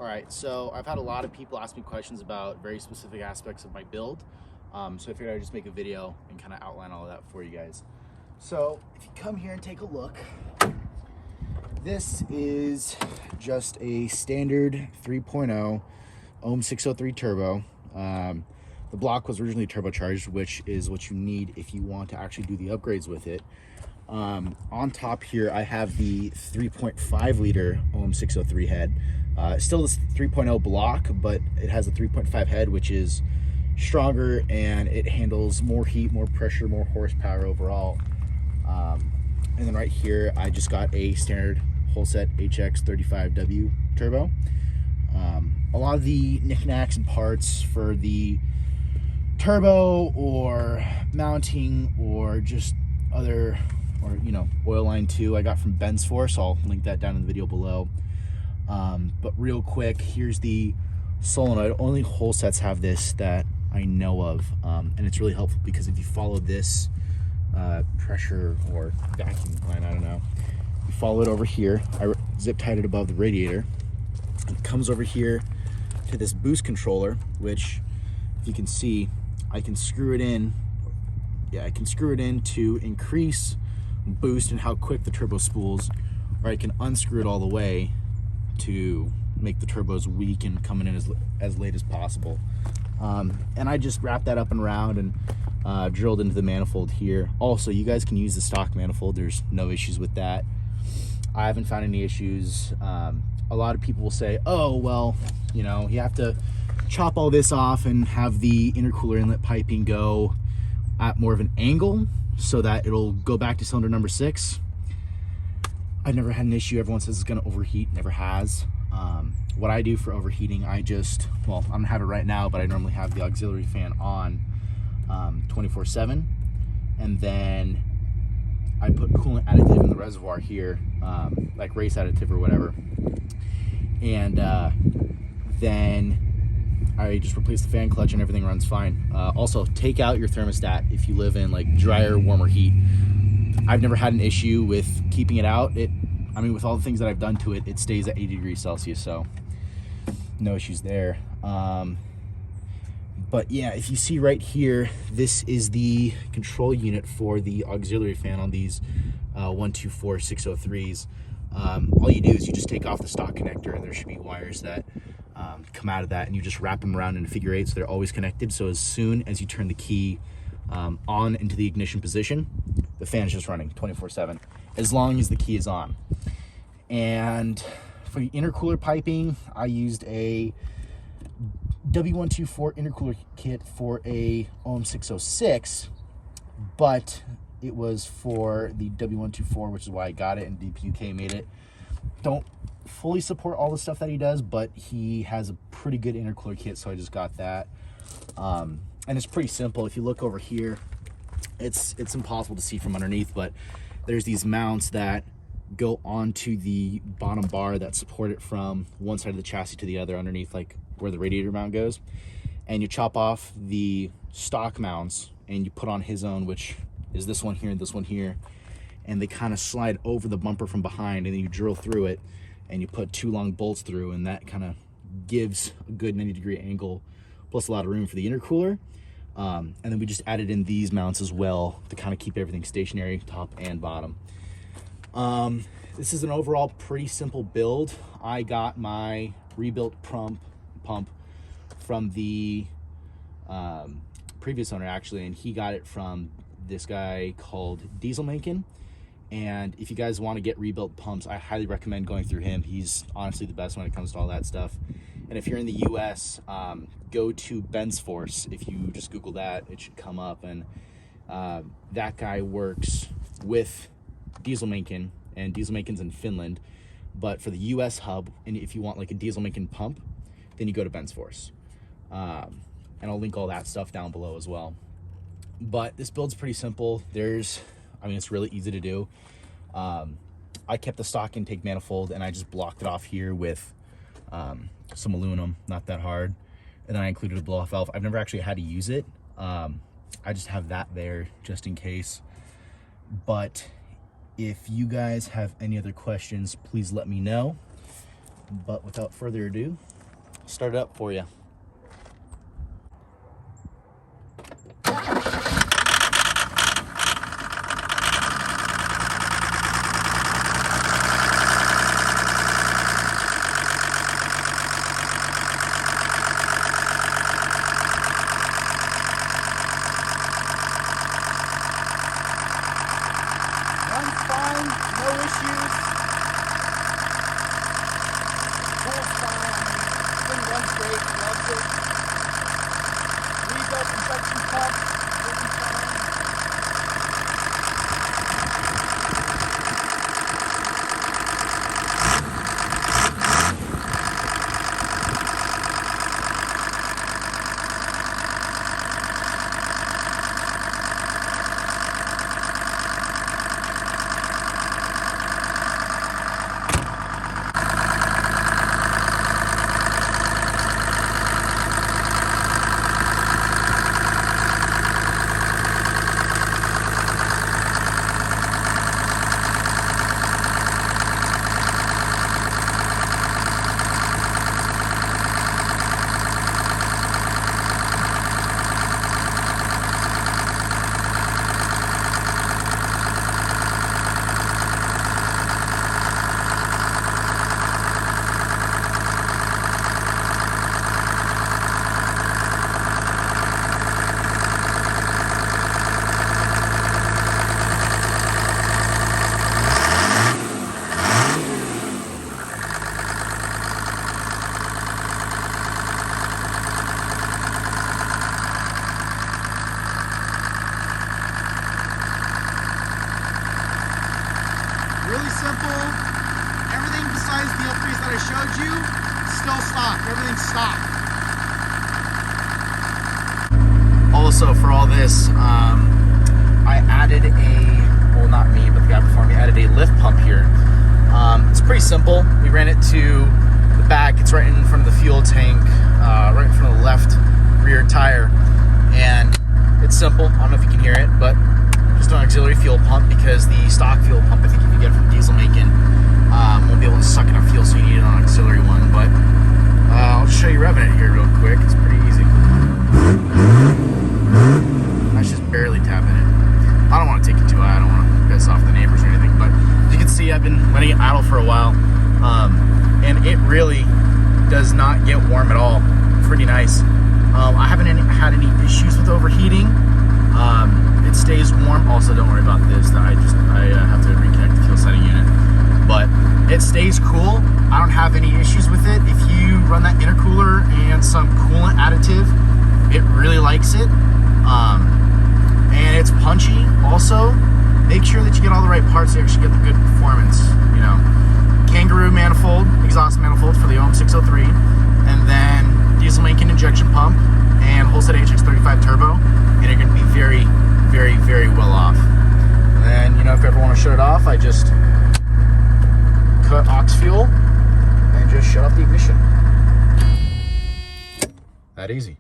All right, so I've had a lot of people ask me questions about very specific aspects of my build. So I figured I'd just make a video and kind of outline all of that for you guys. So if you come here and take a look, this is just a standard 3.0 Ohm 603 turbo. The block was originally turbocharged, which is what you need if you want to actually do the upgrades with it. On top here, I have the 3.5 liter Ohm 603 head. Still this 3.0 block, but it has a 3.5 head, which is stronger and it handles more heat, more pressure, more horsepower overall. And then right here, I just got a standard Holset HX35W turbo. A lot of the knickknacks and parts for the turbo or mounting or just other, or oil line 2, I got from Ben's Force. I'll link that down in the video below. But real quick, here's the solenoid. Only Holsets have this that I know of, and it's really helpful because if you follow this pressure or vacuum line, I don't know, you follow it over here. I zip tied it above the radiator. It comes over here to this boost controller, which if you can see, I can screw it in. Yeah, I can screw it in to increase boost and how quick the turbo spools, or I can unscrew it all the way to make the turbos weak and coming in as late as possible. And I just wrapped that up and around and drilled into the manifold here. Also, you guys can use the stock manifold. There's no issues with that. I haven't found any issues. A lot of people will say, oh, well, you have to chop all this off and have the intercooler inlet piping go at more of an angle so that it'll go back to cylinder number 6. I've never had an issue. Everyone says it's going to overheat. Never has. What I do for overheating, I don't have it right now, but I normally have the auxiliary fan on 24/7, and then I put coolant additive in the reservoir here, like race additive or whatever, and then I just replace the fan clutch and everything runs fine. Also, take out your thermostat if you live in like drier, warmer heat. I've never had an issue with keeping it out. With all the things that I've done to it, it stays at 80 degrees Celsius, so no issues there. But yeah, if you see right here, this is the control unit for the auxiliary fan on these 124 603s. All you do is you just take off the stock connector, and there should be wires that come out of that, and you just wrap them around in a figure 8 so they're always connected. So as soon as you turn the key on into the ignition position, the fan is just running 24/7 as long as the key is on. And for the intercooler piping, I used a W124 intercooler kit for a Ohm 606, but it was for the W124, which is why I got it, and DPUK made it. Don't fully support all the stuff that he does, but he has a pretty good intercooler kit, so I just got that. And it's pretty simple. If you look over here, it's impossible to see from underneath, but there's these mounts that go onto the bottom bar that support it from one side of the chassis to the other underneath, like where the radiator mount goes. And you chop off the stock mounts and you put on his own, which is this one here and this one here, and they kind of slide over the bumper from behind, and then you drill through it and you put 2 long bolts through, and that kind of gives a good 90-degree angle plus a lot of room for the intercooler. And then we just added in these mounts as well to kind of keep everything stationary, top and bottom. This is an overall pretty simple build. I got my rebuilt pump from the previous owner, actually, and he got it from this guy called Dieselmankin. And if you guys want to get rebuilt pumps, I highly recommend going through him. He's honestly the best when it comes to all that stuff. And if you're in the US, go to Ben's Force. If you just Google that, it should come up. And that guy works with Dieselmankin, and Dieselmankin's in Finland. But for the US hub, and if you want like a Dieselmankin pump, then you go to Ben's Force. And I'll link all that stuff down below as well. But this build's pretty simple. It's really easy to do. I kept the stock intake manifold, and I just blocked it off here with some aluminum, not that hard. And then I included a blow-off valve. I've never actually had to use it. I just have that there just in case. But if you guys have any other questions, please let me know. But without further ado, I'll start it up for you. Runs fine, no issues. Cool's fine. Thing runs great, loves it. Rebuilt and suction pump, working fine. Really simple. Everything besides the upgrades that I showed you, still stock. Everything's stock. Also, for all this, I added well, not me, but the guy before me added a lift pump here. It's pretty simple. We ran it to the back. It's right in front of the fuel tank, right in front of the left rear tire. And it's simple. I don't know if you can hear it, but just an auxiliary fuel pump, because the stock fuel pump, I think if you get it from Diesel Macon, won't be able to suck enough fuel, so you need an auxiliary one. But I'll just show you revving it here real quick. It's pretty easy. That's just barely tapping it. I don't want to take it too high. I don't want to piss off the neighbors or anything. But as you can see, I've been letting it idle for a while, and it really does not get warm at all. Pretty nice. I haven't had any issues with overheating. It stays warm. Also, don't worry about this. I have to reconnect the fuel setting unit, but it stays cool. I don't have any issues with it. If you run that intercooler and some coolant additive, it really likes it. And it's punchy. Also, make sure that you get all the right parts to actually get the good performance. You know, Kangaroo manifold, exhaust manifold for the OM 603, and then Diesel Macon injection pump and Holstead HX35 turbo, and you're going to be very, very, very well off. And then, you know, if you ever want to shut it off, I just cut aux fuel and just shut off the ignition. That easy.